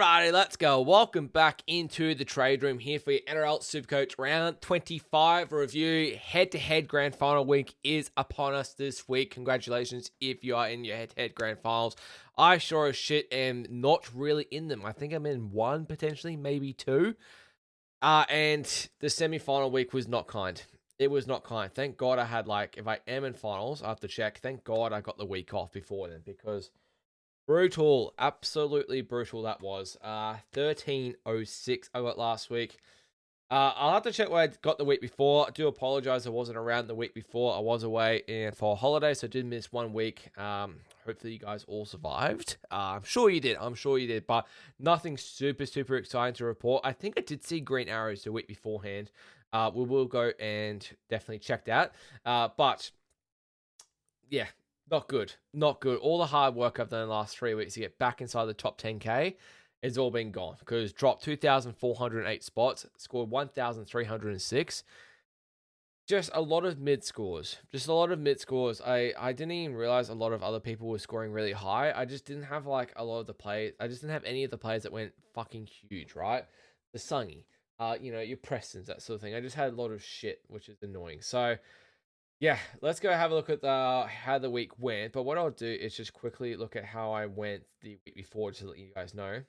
Alrighty, let's go. Welcome back into the trade room here for your NRL Supercoach round 25 review. Head-to-head grand final week is upon us this week. Congratulations if you are in your head-to-head grand finals. I sure as shit am not really in them. I think I'm in one, potentially, maybe two. And the semi-final week was not kind. It was not kind. Thank God I had, if I am in finals, I have to check. Thank God I got the week off before then, because brutal, absolutely brutal that was. 1306 I got last week. I'll have to check where I got the week before. I do apologize, I wasn't around the week before. I was away for a holiday, so I did miss 1 week. Hopefully you guys all survived. I'm sure you did. But nothing super exciting to report. I think I did see green arrows the week beforehand. We will go and definitely check that. But yeah, not good. Not good. All the hard work I've done in the last 3 weeks to get back inside the top 10K has all been gone, because dropped 2,408 spots, scored 1,306. Just a lot of mid scores. I didn't even realize a lot of other people were scoring really high. I just didn't have a lot of the players. I just didn't have any of the players that went fucking huge, right? The Sungy, your Prestons, that sort of thing. I just had a lot of shit, which is annoying. So yeah, let's go have a look at how the week went. But what I'll do is just quickly look at how I went the week before, to let you guys know.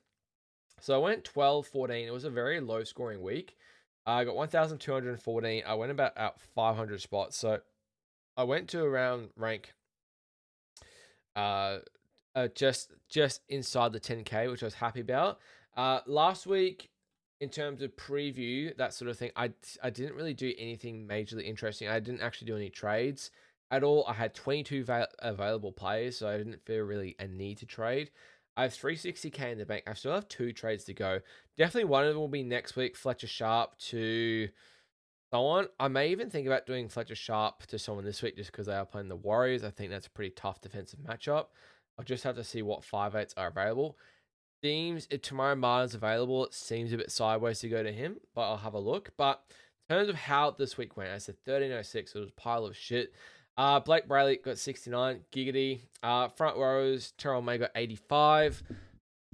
So I went 12-14. It was a very low scoring week. I got 1,214. I went about out 500 spots. So I went to around rank just inside the 10K, which I was happy about. Last week, in terms of preview, that sort of thing, I didn't really do anything majorly interesting. I didn't actually do any trades at all. I had 22 available players, so I didn't feel really a need to trade. I have 360k in the bank. I still have 2 trades to go. Definitely one of them will be next week, Fletcher Sharp to someone. I may even think about doing Fletcher Sharp to someone this week, just because they are playing the Warriors. I think that's a pretty tough defensive matchup. I'll just have to see what 5/8s are available. Seems if Tomorrow Martin's available, it seems a bit sideways to go to him, but I'll have a look. But in terms of how this week went, I said 1306, it was a pile of shit. Blake Brayley got 69, giggity. Front rows, Terrell May got 85.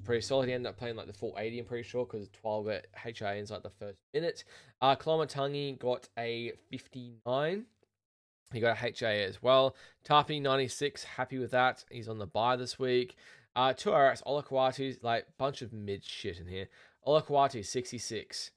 Pretty solid. He ended up playing the full 80, I'm pretty sure, because 12 got HA in the first minute. Kolomatangi got a 59. He got a HA as well. Tapi 96, happy with that. He's on the bye this week. 2 RX, Olakawatu's bunch of mid shit in here. Olakawatu 66.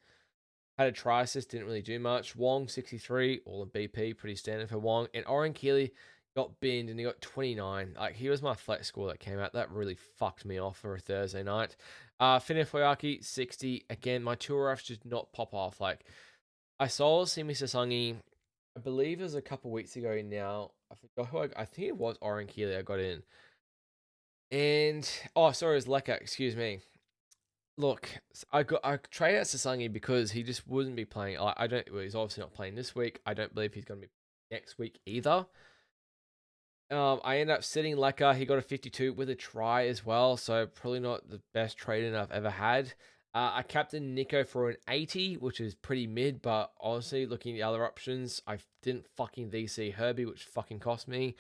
Had a try assist, didn't really do much. Wong 63, all in BP, pretty standard for Wong. And Oren Keeley got binned and he got 29. He was my flex score that came out. That really fucked me off for a Thursday night. Finifuyaki 60. Again, my 2 RFs just not pop off. I saw Simi Sasangi, I believe it was a couple weeks ago now. I forgot who I think it was Oren Keeley I got in. And sorry, it was Leka, excuse me. Look, I traded out Sasangi because he just wouldn't be playing. He's obviously not playing this week. I don't believe he's going to be next week either. I ended up sitting Leka. He got a 52 with a try as well, so probably not the best trade-in I've ever had. I captained Nico for an 80, which is pretty mid, but honestly, looking at the other options, I didn't fucking VC Herbie, which fucking cost me.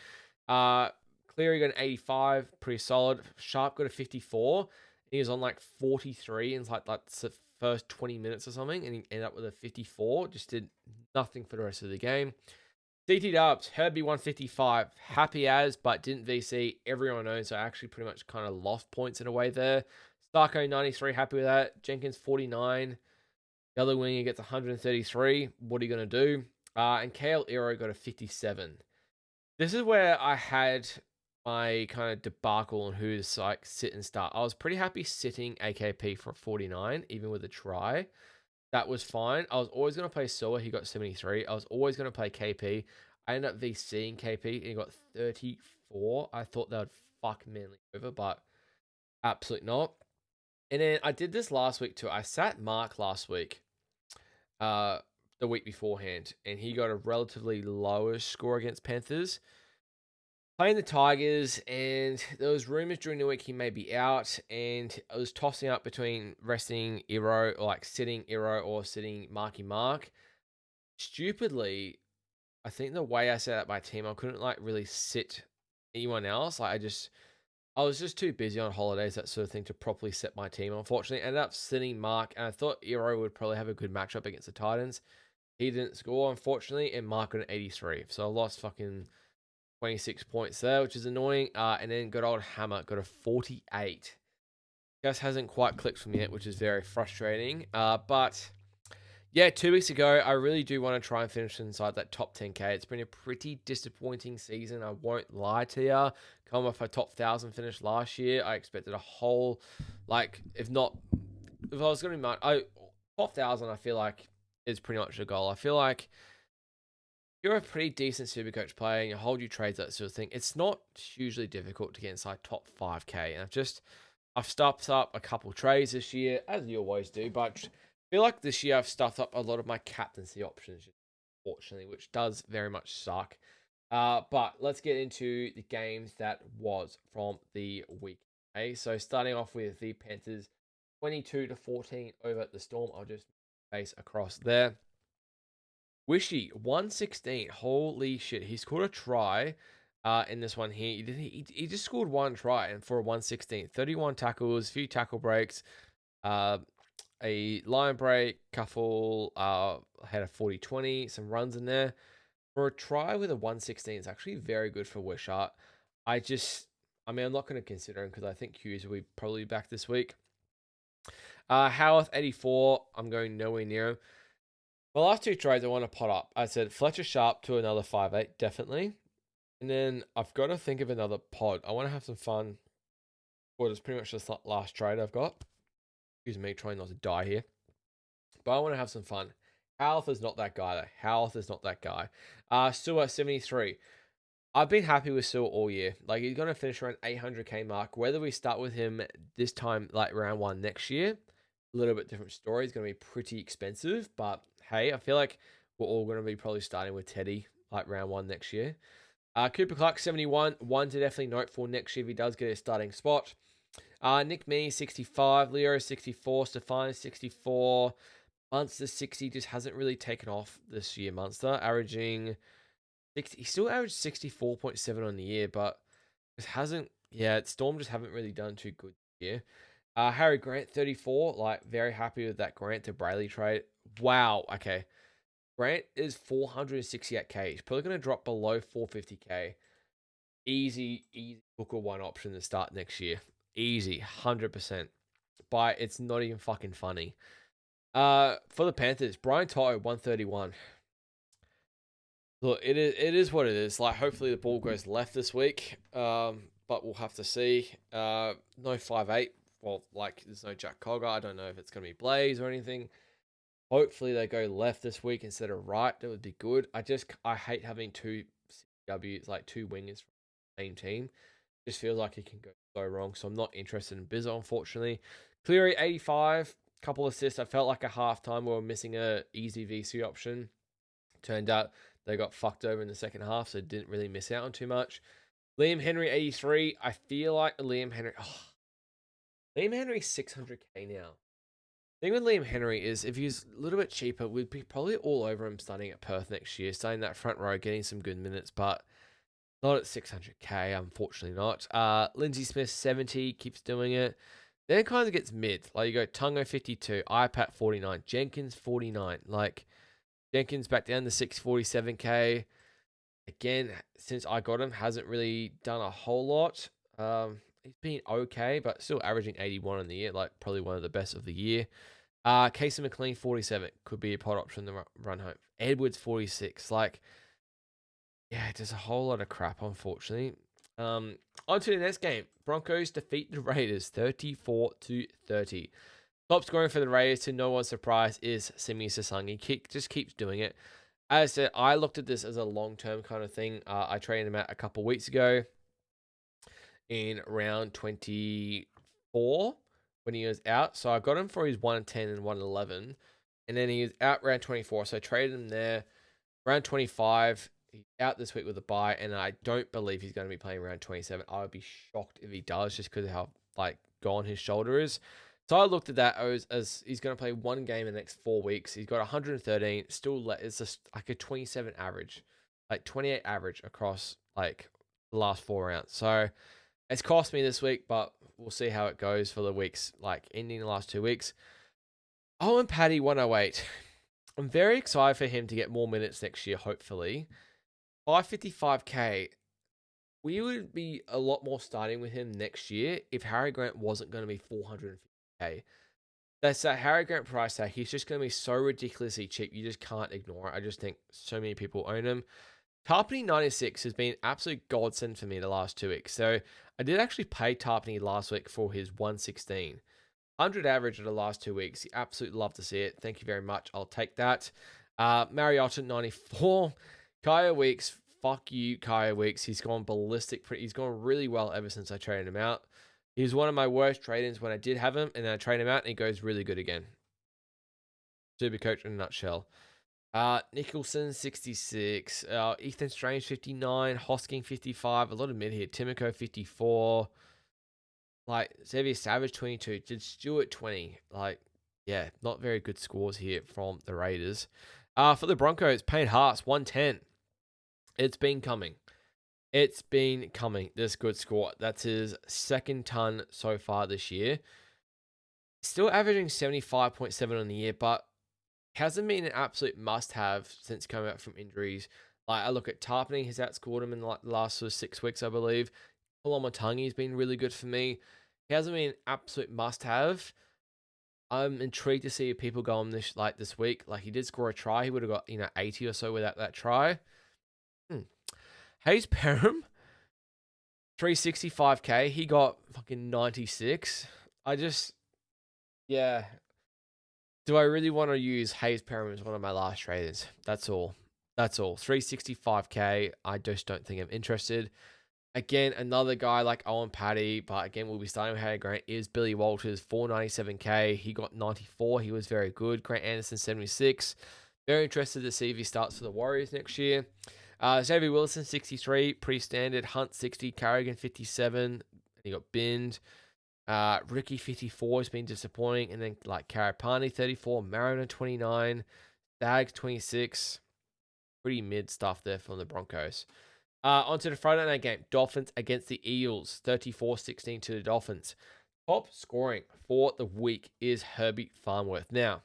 Cleary got an 85, pretty solid. Sharp got a 54. He was on 43 in the first 20 minutes or something, and he ended up with a 54. Just did nothing for the rest of the game. CT Dubs, Herbie 155, happy as, but didn't VC. Everyone knows, so I actually pretty much kind of lost points in a way there. Starko 93, happy with that. Jenkins 49. The other winger gets 133. What are you going to do? And KL Ero got a 57. This is where I had my kind of debacle on who's sit and start. I was pretty happy sitting AKP for 49, even with a try. That was fine. I was always going to play Soa. He got 73. I was always going to play KP. I ended up VCing KP and he got 34. I thought that would fuck Manly over, but absolutely not. And then I did this last week too. I sat Mark last week, the week beforehand, and he got a relatively lower score against Panthers. Playing the Tigers, and there was rumors during the week he may be out, and I was tossing up between resting Iro, or sitting Iro, or sitting Marky Mark. Stupidly, I think the way I set up my team, I couldn't really sit anyone else. I just I was just too busy on holidays, that sort of thing, to properly set my team. Unfortunately, ended up sitting Mark, and I thought Eero would probably have a good matchup against the Titans. He didn't score, unfortunately, and Mark got an 83. So I lost fucking 26 points there, which is annoying. And then good old Hammer got a 48. Just hasn't quite clicked for me yet, which is very frustrating. But yeah, 2 weeks ago, I really do want to try and finish inside that top 10K. It's been a pretty disappointing season. I won't lie to you. Coming off a top 1,000 finish last year, I expected a whole, like, if I was going to be top 1,000, I feel like is pretty much the goal. I feel like you're a pretty decent Supercoach player and you hold your trades, that sort of thing. It's not hugely difficult to get inside top 5K. And I've stuffed up a couple trades this year, as you always do, but I feel like this year I've stuffed up a lot of my captaincy options, fortunately, which does very much suck. But let's get into the games that was from the week. Okay, so starting off with the Panthers 22-14 over the Storm. I'll just face across there. Wishy 116. Holy shit, he scored a try in this one here. He just scored one try and for a 116. 31 tackles, few tackle breaks, a line break, couple had a 40-20, some runs in there. For a try with a 116, it's actually very good for Wishart. I'm not going to consider him because I think Hughes will be probably back this week. Howarth 84, I'm going nowhere near him. My last two trades I want to pot up. I said Fletcher Sharp to another 5'8", definitely. And then I've got to think of another pod. I want to have some fun. Well, it's pretty much just the last trade I've got. Excuse me, trying not to die here. But I want to have some fun. Howarth is not that guy, though. Howarth is not that guy. Sewer 73. I've been happy with Sewer all year. Like, he's going to finish around 800k mark. Whether we start with him this time, like round 1 next year, a little bit different story. It's going to be pretty expensive, but hey, I feel like we're all going to be probably starting with Teddy like round 1 next year. Cooper Clark 71, one to definitely note for next year if he does get a starting spot. Nick Mee 65, Leo 64, Stefan 64, Munster 60 just hasn't really taken off this year. Munster averaging 60, he still averaged 64.7 on the year, but it hasn't. Yeah, Storm just haven't really done too good here. Harry Grant 34, like very happy with that Grant to Brayley trade. Wow, okay. Grant is 468k. He's probably going to drop below 450k. Easy Booker 1 option to start next year. Easy, 100%. But it's not even fucking funny. For the Panthers, Brian Toto 131. Look, it is what it is. Like, hopefully the ball goes left this week. But we'll have to see. No 5'8". Well, like, there's no Jack Cogger. I don't know if it's going to be Blaze or anything. Hopefully they go left this week instead of right. That would be good. I hate having two CWs, like two wingers from the same team. Just feels like it can go so wrong. So I'm not interested in Bizzo, unfortunately. Cleary 85, couple assists. I felt like a halftime we were missing a easy VC option. Turned out they got fucked over in the second half, so didn't really miss out on too much. Liam Henry 83. I feel like Liam Henry 600k now. The thing with Liam Henry is if he's a little bit cheaper, we'd be probably all over him starting at Perth next year, starting that front row, getting some good minutes, but not at 600k, unfortunately not. Lindsay Smith 70, keeps doing it. Then it kind of gets mid. Like you go Tungo 52, iPat 49, Jenkins 49. Like Jenkins back down to 647k. Again, since I got him, hasn't really done a whole lot. He's been okay, but still averaging 81 in the year, like probably one of the best of the year. Casey McLean 47 could be a pot option to run home. Edwards 46, like yeah, just a whole lot of crap, unfortunately. On to the next game. Broncos defeat the Raiders 34-30. Top scoring for the Raiders, to no one's surprise, is Simi Sasangi. Just keeps doing it. As I said, I looked at this as a long-term kind of thing. I traded him out a couple weeks ago in round 24 when he was out. So I got him for his 110 and 111. And then he was out round 24. So I traded him there. Round 25, he's out this week with a bye. And I don't believe he's going to be playing round 27. I would be shocked if he does, just because of how like gone his shoulder is. So I looked at that as he's going to play one game in the next 4 weeks. He's got 113. Still, it's just like a 27 average, like 28 average across like the last 4 rounds. So It's cost me this week, but we'll see how it goes for the weeks, like ending the last 2 weeks. Owen Paddy 108. I'm very excited for him to get more minutes next year, hopefully. 555k. We would be a lot more starting with him next year if Harry Grant wasn't going to be 450k. That's that Harry Grant price tag. He's just going to be so ridiculously cheap. You just can't ignore it. I just think so many people own him. Tarpany 96 has been absolute godsend for me the last 2 weeks. So I did actually pay Tarpany last week for his 116. 100 average of the last 2 weeks. You absolutely love to see it. Thank you very much. I'll take that. Mariota 94. Kaya Weeks. Fuck you, Kaya Weeks. He's gone ballistic. He's gone really well ever since I traded him out. He was one of my worst trade-ins when I did have him, and then I trade him out, and he goes really good again. Supercoach in a nutshell. Nicholson 66. Ethan Strange 59. Hosking 55. A lot of mid here. Timico 54. Like, Xavier Savage 22. Did Stewart 20. Like, yeah, not very good scores here from the Raiders. For the Broncos, Payne Haas 110. It's been coming. It's been coming. This good score. That's his second ton so far this year. Still averaging 75.7 on the year, but hasn't been an absolute must-have since coming back from injuries. Like, I look at Tarpany, he's outscored him in the last sort of 6 weeks, I believe. Kolomatangi's been really good for me. He hasn't been an absolute must-have. I'm intrigued to see if people go on this week. Like, he did score a try. He would have got 80 or so without that try. Hayes Perham, 365k. He got fucking 96. Yeah. Do I really want to use Hayes Perham as one of my last traders? That's all. 365k. I just don't think I'm interested. Again, another guy like Owen Paddy, but again, we'll be starting with Harry Grant, is Billy Walters, 497k. He got 94. He was very good. Grant Anderson, 76. Very interested to see if he starts for the Warriors next year. Xavier Wilson, 63. Pretty standard. Hunt, 60. Carrigan, 57. He got binned. Ricky, 54 has been disappointing. And then like Karapani, 34. Mariner, 29. Stags, 26. Pretty mid stuff there from the Broncos. Onto the Friday night game. Dolphins against the Eels. 34-16 to the Dolphins. Top scoring for the week is Herbie Farnworth. Now,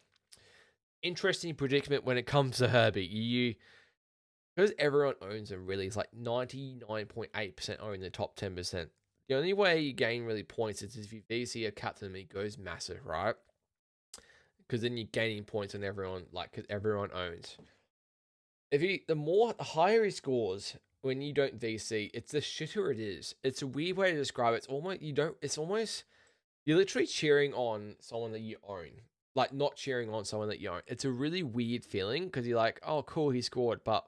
interesting predicament when it comes to Herbie. Because everyone owns him, really. It's like 99.8% own the top 10%. The only way you gain really points is if you VC a captain and he goes massive, right? Because then you're gaining points on everyone, like, because everyone owns. The higher he scores when you don't VC, it's the shitter it is. It's a weird way to describe it. You're literally cheering on someone that you own. Like, not cheering on someone that you own. It's a really weird feeling because you're like, oh, cool, he scored, but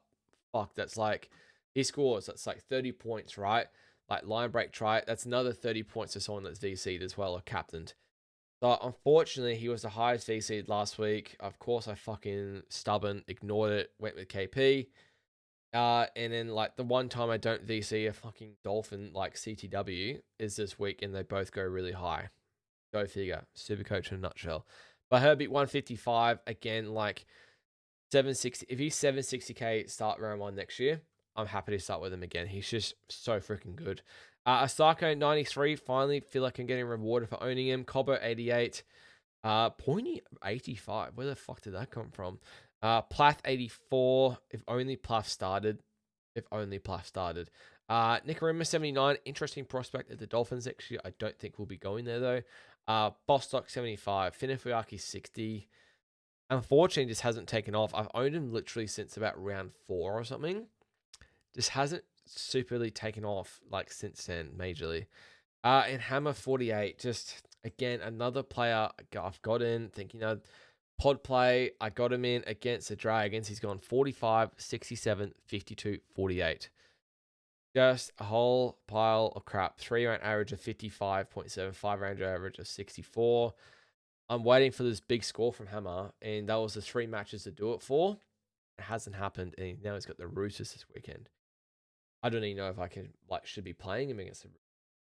fuck, that's like, he scores, that's like 30 points, right? Like, line break try, that's another 30 points to someone that's VC'd as well or captained. So, unfortunately, he was the highest VC'd last week. Of course, I fucking stubborn, ignored it, went with KP. And then, like, the one time I don't VC a fucking Dolphin, like, CTW, is this week, and they both go really high. Go figure. Supercoach in a nutshell. But Herbie, 155, again, like, 760. If he's 760k start round 1 next year, I'm happy to start with him again. He's just so freaking good. Asako 93. Finally feel like I'm getting rewarded for owning him. Cobo 88. Pointy 85. Where the fuck did that come from? Plath 84. If only Plath started. Nicarima 79. Interesting prospect at the Dolphins next year. I don't think we'll be going there though. Bostock 75. Finifuyaki 60. Unfortunately, just hasn't taken off. I've owned him literally since about round 4 or something. Just hasn't superly taken off like since then, majorly. And Hammer 48, just again another player I've got in thinking pod play. I got him in against the Dragons. He's gone 45, 67, 52, 48. Just a whole pile of crap. 3-round average of 55.7, 5-round average of 64. I'm waiting for this big score from Hammer, and that was the 3 matches to do it for. It hasn't happened, and now he's got the Roosters this weekend. I don't even know if I should be playing him against the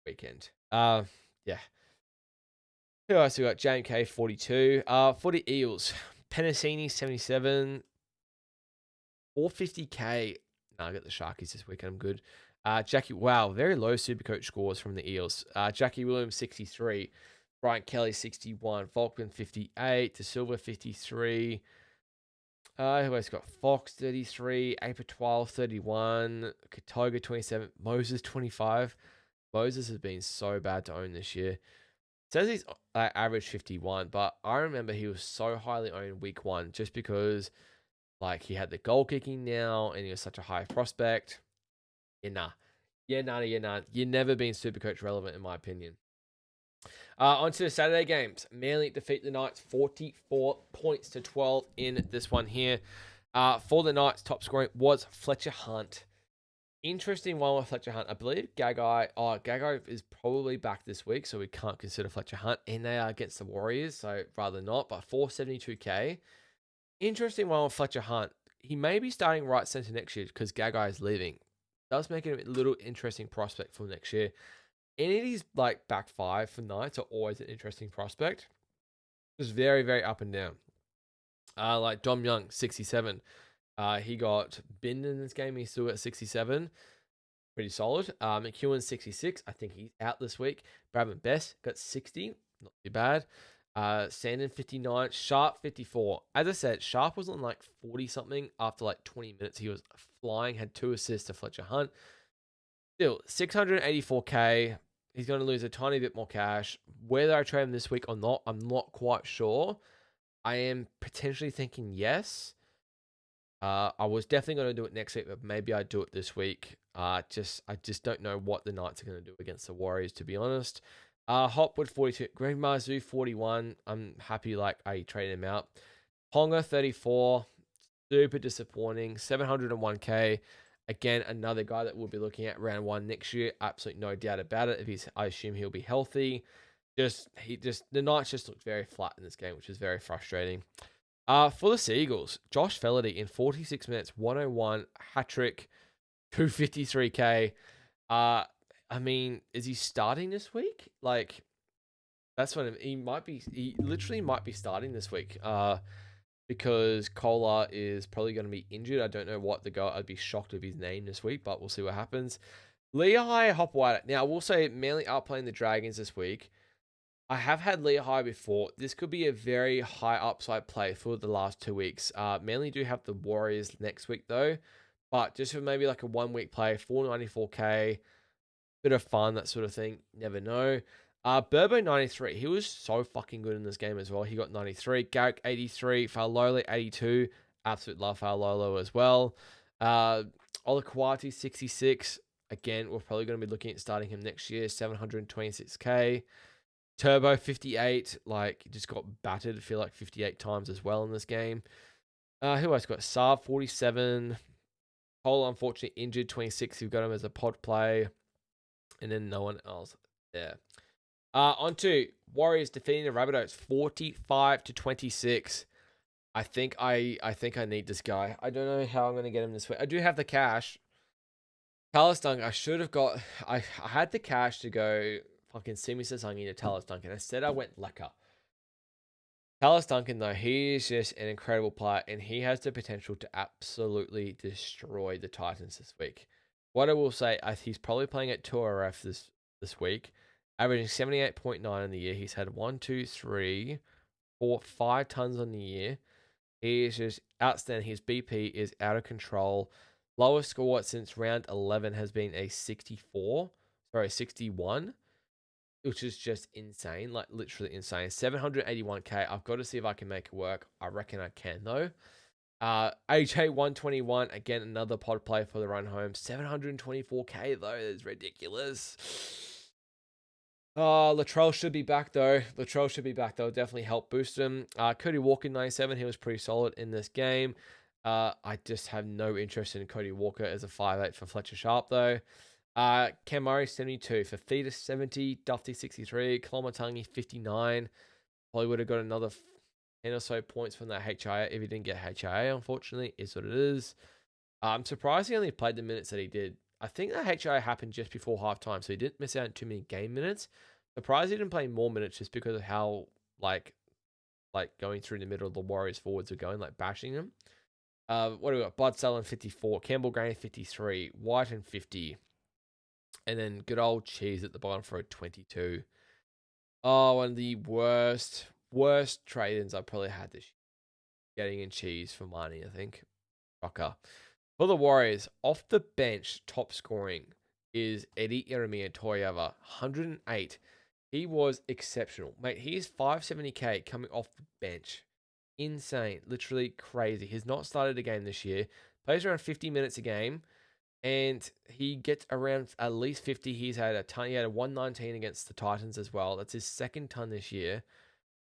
weekend. Yeah. Who else we got? JMK 42. For the Eels, Penasini 77. 450k. Nah, I got the Sharkies this weekend. I'm good. Jackie, wow, very low Supercoach scores from the Eels. Jackie Williams, 63. Brian Kelly, 61. Falkman, 58. De Silva, 53. Who else got? Fox, 33. Aper, 12, 31. Katoga, 27. Moses, 25. Moses has been so bad to own this year. Says he's average 51, but I remember he was so highly owned week 1 just because like he had the goal kicking now and he was such a high prospect. Yeah, nah. Yeah, nah. You've never been Supercoach relevant in my opinion. On to the Saturday games. Manly defeat the Knights 44 points to 12 in this one here. For the Knights, top scoring was Fletcher Hunt. Interesting one with Fletcher Hunt. I believe Gagai is probably back this week, so we can't consider Fletcher Hunt. And they are against the Warriors, so rather not. But 472k. Interesting one with Fletcher Hunt. He may be starting right centre next year because Gagai is leaving. Does make it a little interesting prospect for next year. Any of these like back 5 for Knights are always an interesting prospect. Just very, very up and down. Like Dom Young, 67. He got binned in this game. He's still at 67. Pretty solid. McEwen, 66. I think he's out this week. Bradman Best got 60. Not too bad. Sandon, 59. Sharp, 54. As I said, Sharp was on like 40 something after like 20 minutes. He was flying, had 2 assists to Fletcher Hunt. Still, 684k. He's going to lose a tiny bit more cash. Whether I trade him this week or not, I'm not quite sure. I am potentially thinking yes. I was definitely going to do it next week, but maybe I do it this week. I just don't know what the Knights are going to do against the Warriors, to be honest. Hopwood, 42. Greg Marzu, 41. I'm happy like I traded him out. Ponga, 34. Super disappointing. 701k. Again, another guy that we'll be looking at round 1 next year. Absolutely no doubt about it. I assume he'll be healthy. The Knights just looked very flat in this game, which is very frustrating. For the Seagulls, Josh Felaherty in 46 minutes, 101, hat-trick, 253k. I mean, is he starting this week? Like, that's what he literally might be starting this week. Because Kohler is probably going to be injured. I don't know what the guy. I'd be shocked if he's named this week, but we'll see what happens. Lehigh Hopwater. Now, I will say Manly are playing the Dragons this week. I have had Lehigh before. This could be a very high upside play for the last 2 weeks. Manly do have the Warriors next week, though. But just for maybe like a 1 week play, 494k. Bit of fun, that sort of thing. Never know. Burbo, 93. He was so fucking good in this game as well. He got 93. Garrick, 83. Faulolo, 82. Absolute love Faulolo as well. Olakwati, 66. Again, we're probably going to be looking at starting him next year. 726k. Turbo, 58. Like, just got battered, I feel like 58 times as well in this game. Who else got? Saab, 47. Cole, unfortunately, injured, 26. We've got him as a pod play. And then no one else there. On to Warriors defeating the Rabbitohs 45-26. I think I need this guy. I don't know how I'm going to get him this week. I do have the cash. Talis Duncan, I should have got... I had the cash to go fucking Simi Sasangi to Talis Duncan. Instead, I went Lecker. Talis Duncan, though, he is just an incredible player, and he has the potential to absolutely destroy the Titans this week. What I will say, he's probably playing at 2RF this week, averaging 78.9 in the year. He's had 5 tons on the year. He is just outstanding. His BP is out of control. Lowest score since round 11 has been a 61, which is just insane, like literally insane. 781k. I've got to see if I can make it work. I reckon I can, though. AJ 121, again, another pod play for the run home. 724k, though. That's ridiculous. Latrell should be back, though. Definitely help boost him. Cody Walker, 97. He was pretty solid in this game. I just have no interest in Cody Walker as a 5'8 for Fletcher Sharp, though. Cam Murray, 72. Fafita, 70. Dufty, 63. Kolomatangi, 59. Probably would have got another 10 or so points from that HIA if he didn't get HIA, unfortunately. Is what it is. I'm surprised he only played the minutes that he did. I think that HIA happened just before halftime, so he didn't miss out on too many game minutes. Surprised he didn't play more minutes just because of how, like going through the middle of the Warriors forwards are going, like bashing them. What do we got? Bud Sullivan 54, Campbell Grain 53, Whiten 50, and then good old Cheese at the bottom for a 22. Oh, one of the worst trade-ins I probably had this year. Getting in Cheese for money, I think. Rocker. For the Warriors, off the bench, top scoring is Eddie Iremia-Toyava, 108. He was exceptional. Mate, he is 570k coming off the bench. Insane. Literally crazy. He's not started a game this year. Plays around 50 minutes a game. And he gets around at least 50. He's had a ton. He had a 119 against the Titans as well. That's his second ton this year.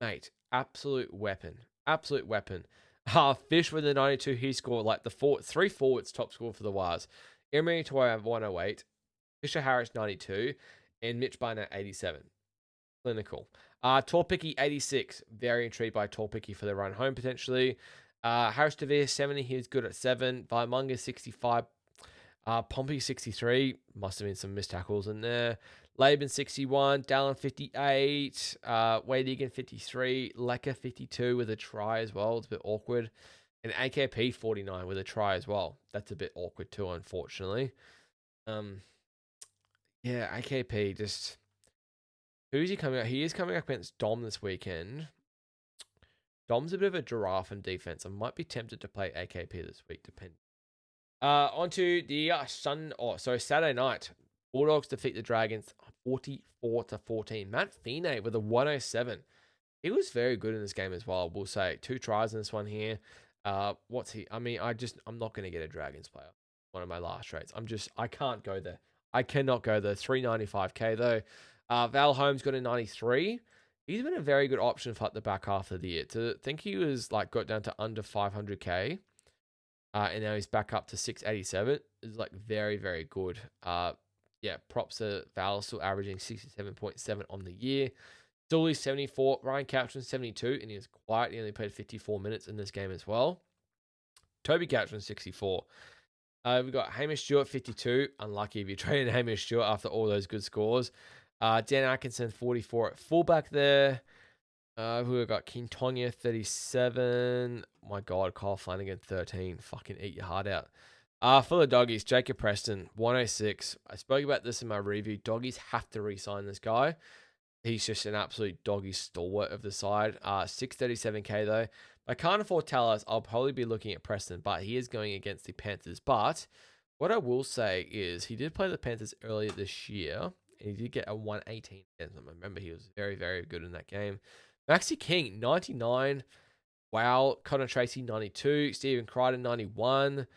Mate, absolute weapon. Absolute weapon. Fish with a 92. He scored like the three forwards top score for the Wars. Emery Toya 108. Fisher Harris 92. And Mitch Barnett 87. Clinical. Torpicky 86. Very intrigued by Torpicky for the run home potentially. Harris DeVere 70. He was good at 7. Vaimunga 65. Pompey 63. Must have been some missed tackles in there. Laban 61. Dallin 58. Wade Egan 53. Lecker 52 with a try as well. It's a bit awkward. And AKP 49 with a try as well. That's a bit awkward too, unfortunately. Yeah, AKP just... Who's he coming up? He is coming up against Dom this weekend. Dom's a bit of a giraffe in defense. I might be tempted to play AKP this week, depending. Onto the Saturday night. Bulldogs defeat the Dragons 44-14. Matt Feeney with a 107. He was very good in this game as well, we'll say. 2 tries in this one here. What's he? I mean, I'm not going to get a Dragons player. One of my last trades. I can't go there. I cannot go there. 395k though. Val Holmes got a 93. He's been a very good option for like the back half of the year. To think he was like got down to under 500k. And now he's back up to 687. Is like very, very good. Yeah, props to Val, still averaging 67.7 on the year. Dooley 74, Ryan Couchman 72, and he was quiet. He only played 54 minutes in this game as well. Toby Couchman 64. We've got Hamish Stewart 52. Unlucky if you traded Hamish Stewart after all those good scores. Dan Atkinson 44 at fullback there. Who got King Tonya 37. My God, Kyle Flanagan 13. Fucking eat your heart out. For the Doggies, Jacob Preston 106. I spoke about this in my review. Doggies have to re-sign this guy. He's just an absolute doggy stalwart of the side. 637k though. If I can't afford Talos, I'll probably be looking at Preston, but he is going against the Panthers. But what I will say is he did play the Panthers earlier this year. And he did get a 118. I remember he was very, very good in that game. Maxi King, 99. Wow. Connor Tracy, 92. Stephen Crichton, 91.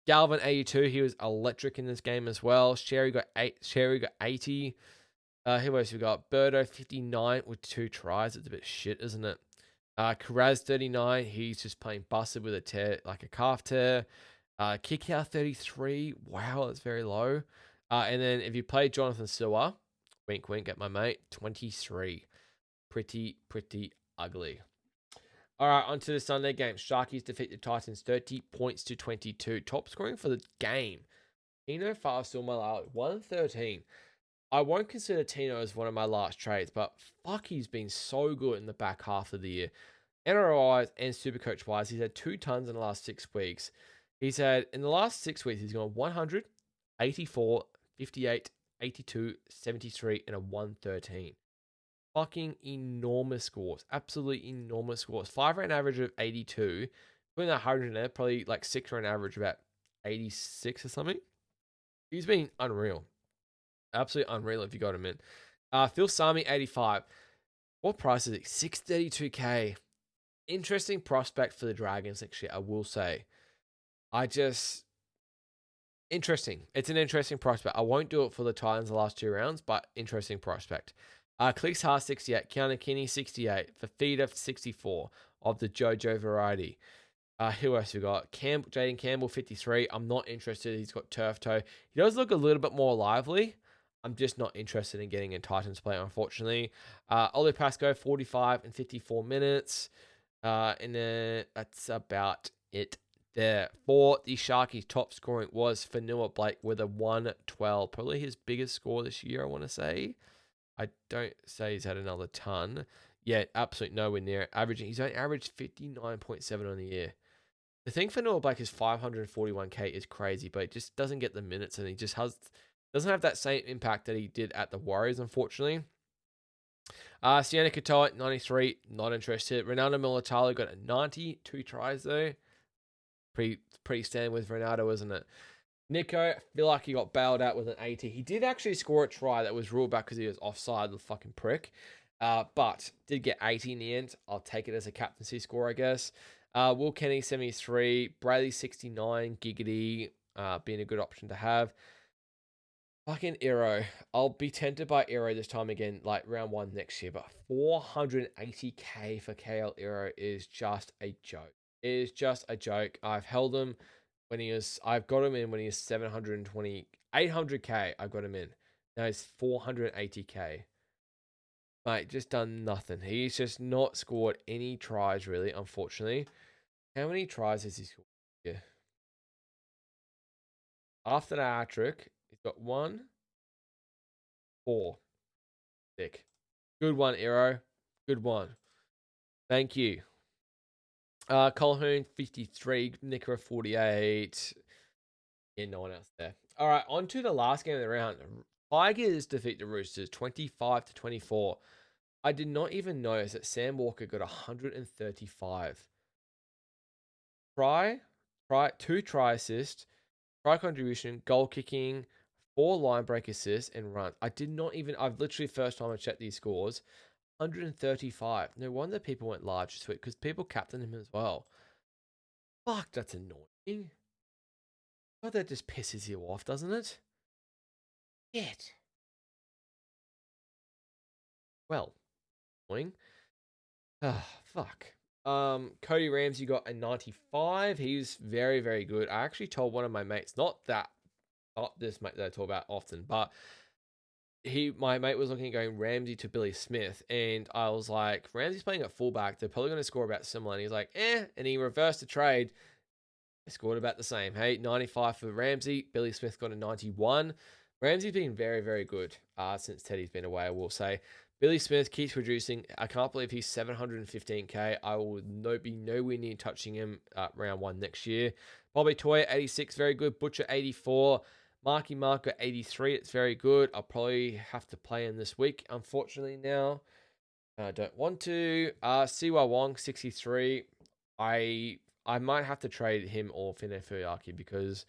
Galvin, 82. He was electric in this game as well. Sherry got 80. Who else we got? Birdo, 59 with 2 tries. It's a bit shit, isn't it? Karaz, 39. He's just playing busted with a tear, like a calf tear. Kickout, 33. Wow, that's very low. And then if you play Jonathan Sewer, wink, wink at my mate, 23. Pretty ugly. All right, on to the Sunday game. Sharkies defeat the Titans 30 points to 22. Top scoring for the game. Tino Fa'asuamaleaui, 113. I won't consider Tino as one of my last trades, but fuck, he's been so good in the back half of the year. NRL and Supercoach wise, he's had 2 tons in the last 6 weeks. He's had, in the last 6 weeks, he's gone 100, 84, 58, 82, 73, and a 113. Fucking enormous scores. Absolutely enormous scores. 5 round average of 82. Putting that 100 in there, probably like 6 round average about 86 or something. He's been unreal. Absolutely unreal if you got him in. Phil Sami, 85. What price is it? 632k. Interesting prospect for the Dragons next year, I will say. Interesting. It's an interesting prospect. I won't do it for the Titans the last 2 rounds, but interesting prospect. Clicks Haas 68, Keanu Kinney 68, Fafita 64 of the JoJo variety. Who else we got? Jaden Campbell 53. I'm not interested. He's got turf toe. He does look a little bit more lively. I'm just not interested in getting a Titans player, unfortunately. Oli Pascoe 45 and 54 minutes. And then that's about it there. For the Sharkies, top scoring was Fanua Blake with a 112. Probably his biggest score this year, I want to say. I don't say he's had another ton. Yeah, absolutely nowhere near it. He's only averaged 59.7 on the year. The thing for Noah Blake is 541k is crazy, but it just doesn't get the minutes, and he just doesn't have that same impact that he did at the Warriors, unfortunately. Sienna Katoa, 93, not interested. Ronaldo Militalo got a 90, 2 tries though. Pretty standard with Ronaldo, isn't it? Nico, I feel like he got bailed out with an 80. He did actually score a try that was ruled back because he was offside, the fucking prick. But did get 80 in the end. I'll take it as a captaincy score, I guess. Will Kenny, 73. Brayley, 69. Giggity, being a good option to have. Fucking Aero. I'll be tempted by Aero this time again, like round 1 next year. But 480k for KL Aero is just a joke. It is just a joke. I've held him I've got him in when he is 720, 800k. I've got him in. Now he's 480k. Mate, just done nothing. He's just not scored any tries, really, unfortunately. How many tries has he scored? Yeah. After the hat trick, he's got 1, 4. Sick. Good one, Aero. Good one. Thank you. Colhoun, 53. Nickera, 48. Yeah, no one else there. All right, on to the last game of the round. Tigers defeat the Roosters 25-24. I did not even notice that Sam Walker got 135. Two try assists, try contribution, goal kicking, 4 line break assists, and runs. I've literally first time I checked these scores. 135. No wonder people went large this week because people captained him as well. Fuck, that's annoying. Oh, that just pisses you off, doesn't it? Shit. Well, annoying. Ah, fuck. Cody Ramsey got a 95. He's very, very good. I actually told one of my mates, not this mate that I talk about often, but my mate was looking at going Ramsey to Billy Smith, and I was like, Ramsey's playing at fullback. They're probably going to score about similar. And he's like, and he reversed the trade. They scored about the same. Hey, 95 for Ramsey. Billy Smith got a 91. Ramsey's been very, very good since Teddy's been away, I will say. Billy Smith keeps reducing. I can't believe he's 715k. I will be nowhere near touching him round 1 next year. Bobby Toy, 86, very good. Butcher, 84. Marky Marker, 83. It's very good. I'll probably have to play him this week, unfortunately, now. I don't want to. Siwa Wong, 63. I might have to trade him or Fine Fuyaki because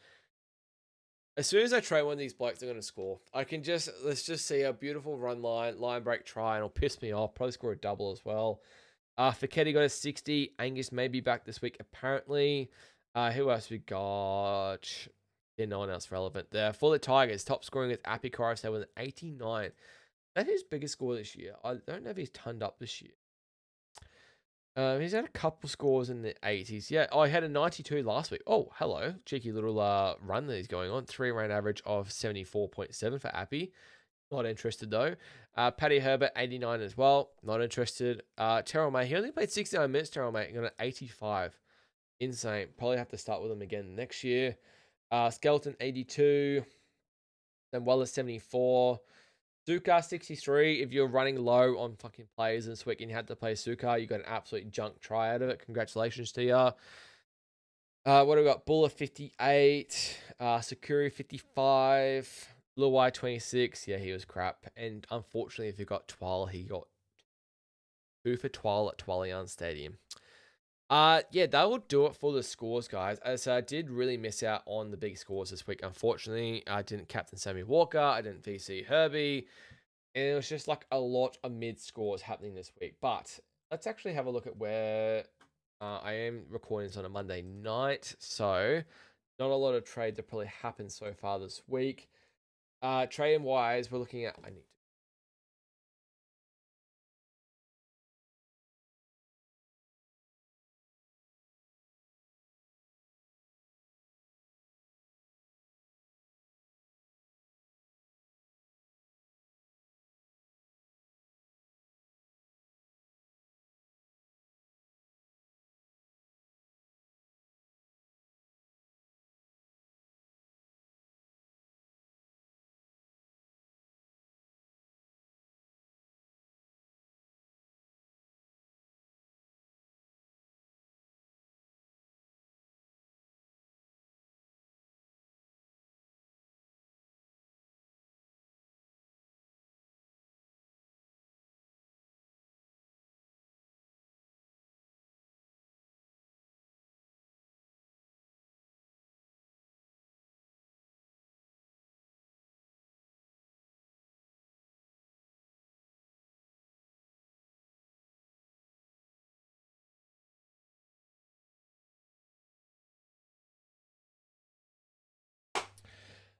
as soon as I trade one of these blokes, they're going to score. Let's just see a beautiful line break try, and it'll piss me off. Probably score a double as well. Fiketti got a 60. Angus may be back this week, apparently. Who else we got? Yeah, no one else relevant there. For the Tigers, top scoring is Appy Coruscant with an 89. That's his biggest score this year. I don't know if he's turned up this year. He's had a couple scores in the 80s. Yeah, I had a 92 last week. Oh, hello. Cheeky little run that he's going on. 3-round average of 74.7 for Appy. Not interested, though. Paddy Herbert, 89 as well. Not interested. Terrell May, he only played 69 minutes, Terrell May. Got an 85. Insane. Probably have to start with him again next year. Skeleton, 82. Then Wallace, 74. Sukar 63. If you're running low on fucking players this week and you had to play Sukar, you got an absolute junk try out of it. Congratulations to you. What do we got? Buller 58. Sakuri 55. Luai 26. Yeah, he was crap. And unfortunately, if you got Twal, he got 2 for Twal at Twalian Stadium. Yeah, that will do it for the scores, guys. As I did really miss out on the big scores this week. Unfortunately, I didn't captain Sammy Walker. I didn't VC Herbie. And it was just like a lot of mid scores happening this week. But let's actually have a look at where I am recording this on a Monday night. So not a lot of trades that probably happened so far this week. Trading wise, we're looking at, I need to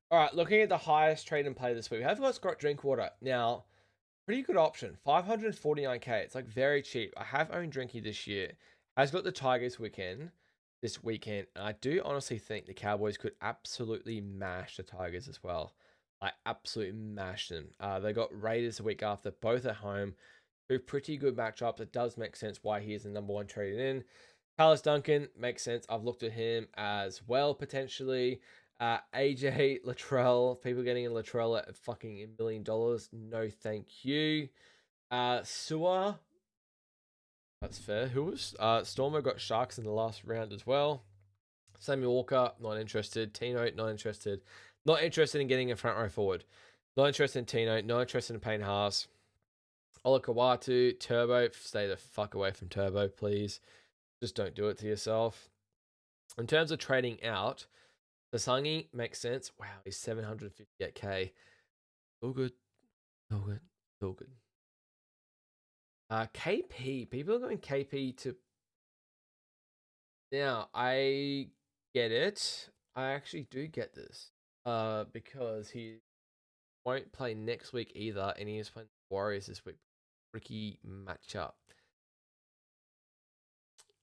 All right, looking at the highest trade and play this week, we have got Scott Drinkwater. Now, pretty good option, 549k. It's like very cheap. I have owned Drinky this year. Has got the Tigers this weekend, and I do honestly think the Cowboys could absolutely mash the Tigers as well. I absolutely mash them. They got Raiders the week after, both at home. Two pretty good matchups. It does make sense why he is the number one traded in. Carlos Duncan makes sense. I've looked at him as well potentially. AJ Latrell, people getting in Latrell at fucking $1 million. No, thank you. Sewer, that's fair. Who was Stormer got Sharks in the last round as well. Samuel Walker, not interested. Tino, not interested. Not interested in getting a front row forward. Not interested in Tino. Not interested in Payne Haas. Ola Kawatu, Turbo, stay the fuck away from Turbo, please. Just don't do it to yourself. In terms of trading out, Sasangi makes sense. Wow, he's 758k. All good. All good. All good. KP. People are going KP to. Now, I get it. I actually do get this. Because he won't play next week either, and he is playing the Warriors this week. Tricky matchup.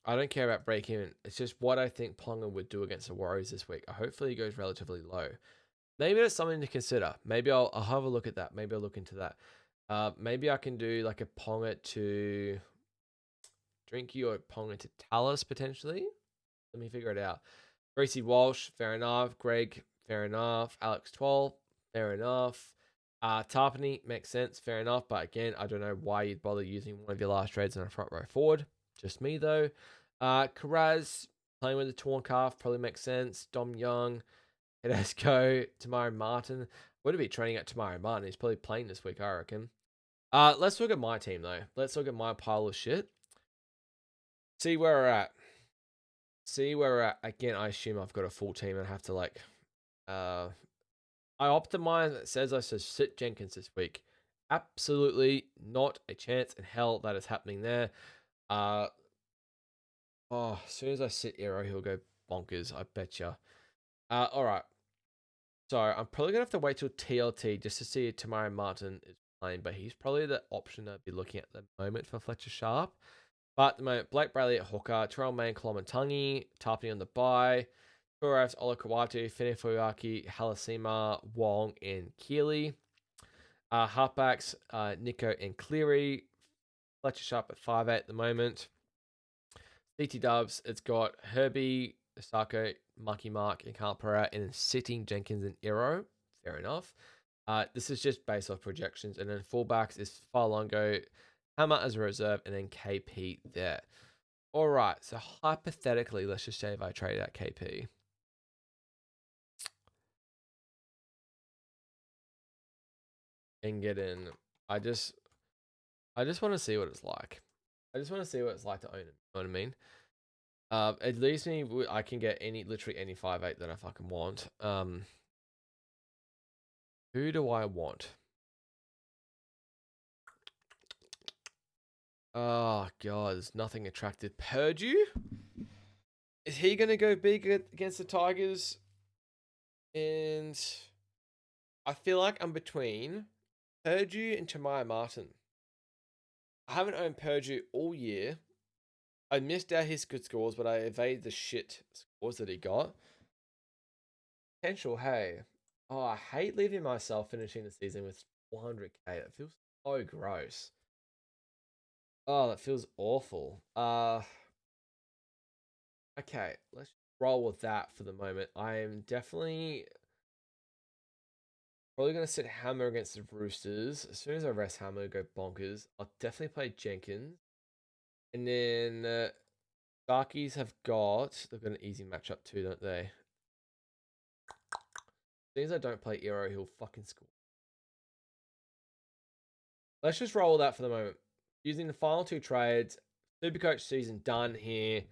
I don't care about break even. It's just what I think Ponga would do against the Warriors this week. Hopefully he goes relatively low. Maybe that's something to consider. Maybe I'll have a look at that. Maybe I'll look into that. Maybe I can do like a Ponga to Drinky or Ponga to Talus potentially. Let me figure it out. Gracie Walsh, fair enough. Greg, fair enough. Alex 12, fair enough. Tarpany makes sense, fair enough. But again, I don't know why you'd bother using one of your last trades on a front row forward. Just me though. Karaz playing with the torn calf probably makes sense. Dom Young, Tedesco, Tamari Martin. Would it be training at Tamari Martin? He's probably playing this week, I reckon. Let's look at my team though. Let's look at my pile of shit. See where we're at. Again, I assume I've got a full team and have to like I optimize. It says I should sit Jenkins this week. Absolutely not a chance in hell that is happening there. As soon as I sit Aero, he'll go bonkers. I betcha. All right. So I'm probably gonna have to wait till TLT just to see if Tamari Martin is playing, but he's probably the option I'd be looking at the moment for Fletcher Sharp. But at the moment, Blake Bradley at hooker, Terrell Main, Kolomatangi, Tarpany on the bye, Torres, Olakawatu, Finifuyaki, Halasima, Wong, and Keeley. Halfbacks, Nico and Cleary. Fletcher Sharp at 5'8" at the moment. CT Dubs, it's got Herbie, Osako, Mucky Mark, and Carl Pereira, and then sitting Jenkins and Aero. Fair enough. This is just based off projections. And then fullbacks is Farlongo, Hammer as a reserve, and then KP there. All right, so hypothetically, let's just say if I trade out KP. And get in. I just want to see what it's like. I just want to see what it's like to own it. You know what I mean? At least I can get literally any 5'8" that I fucking want. Who do I want? Oh god, there's nothing attractive. Purdue? Is he gonna go big against the Tigers? And I feel like I'm between Purdue and Tamaya Martin. I haven't owned Purdue all year. I missed out his good scores, but I evaded the shit scores that he got. Potential, hey. Oh, I hate leaving myself finishing the season with 400k. That feels so gross. Oh, that feels awful. Okay, let's roll with that for the moment. I am definitely probably going to sit Hammer against the Roosters. As soon as I rest Hammer, go bonkers. I'll definitely play Jenkins. And then Sharkies they've got an easy matchup too, don't they? As soon as I don't play Aero, he'll fucking score. Let's just roll that for the moment. Using the final two trades, Supercoach season done here.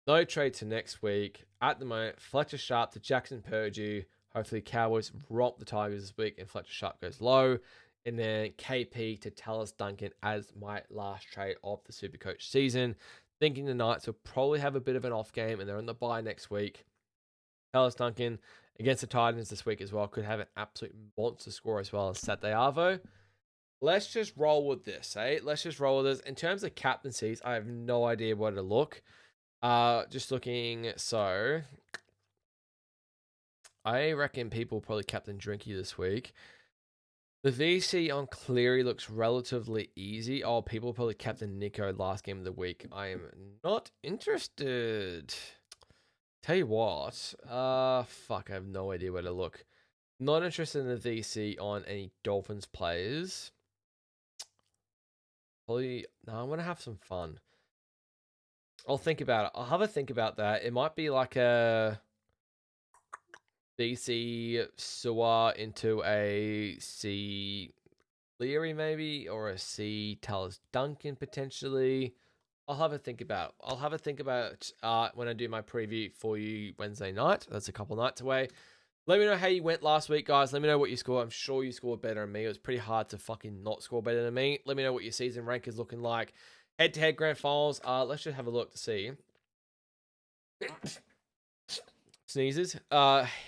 No trade to next week. At the moment, Fletcher Sharp to Jackson Purdue. Hopefully, Cowboys romp the Tigers this week and Fletcher Sharp goes low. And then KP to Tallis Duncan as my last trade of the Supercoach season. Thinking the Knights will probably have a bit of an off game and they're on the bye next week. Tallis Duncan against the Titans this week as well. Could have an absolute monster score as well as Saturday Arvo. Let's just roll with this, eh? Let's just roll with this. In terms of captaincies, I have no idea where to look. Just looking, so I reckon people probably captain Drinky this week. The VC on Cleary looks relatively easy. Oh, people probably captain Nico last game of the week. I am not interested. Tell you what, fuck, I have no idea where to look. Not interested in the VC on any Dolphins players. Probably, no, I'm gonna have some fun. I'll think about it. I'll have a think about that. It might be like a DC Sewer into a C Leary maybe, or a C Tallis Duncan potentially. I'll have a think about. I'll have a think about when I do my preview for you Wednesday night. That's a couple nights away. Let me know how you went last week, guys. Let me know what you scored. I'm sure you scored better than me. It was pretty hard to fucking not score better than me. Let me know what your season rank is looking like. Head-to-head grand finals. Let's just have a look to see. Sneezes.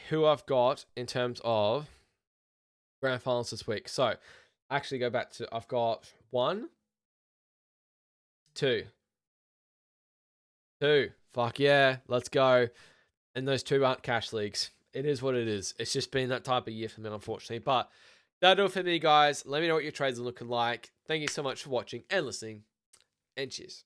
Who I've got in terms of grand finals this week. So, actually go back to, I've got 1, 2. Fuck yeah, let's go. And those 2 aren't cash leagues. It is what it is. It's just been that type of year for me, unfortunately. But that'll do it for me, guys. Let me know what your trades are looking like. Thank you so much for watching and listening. And cheers.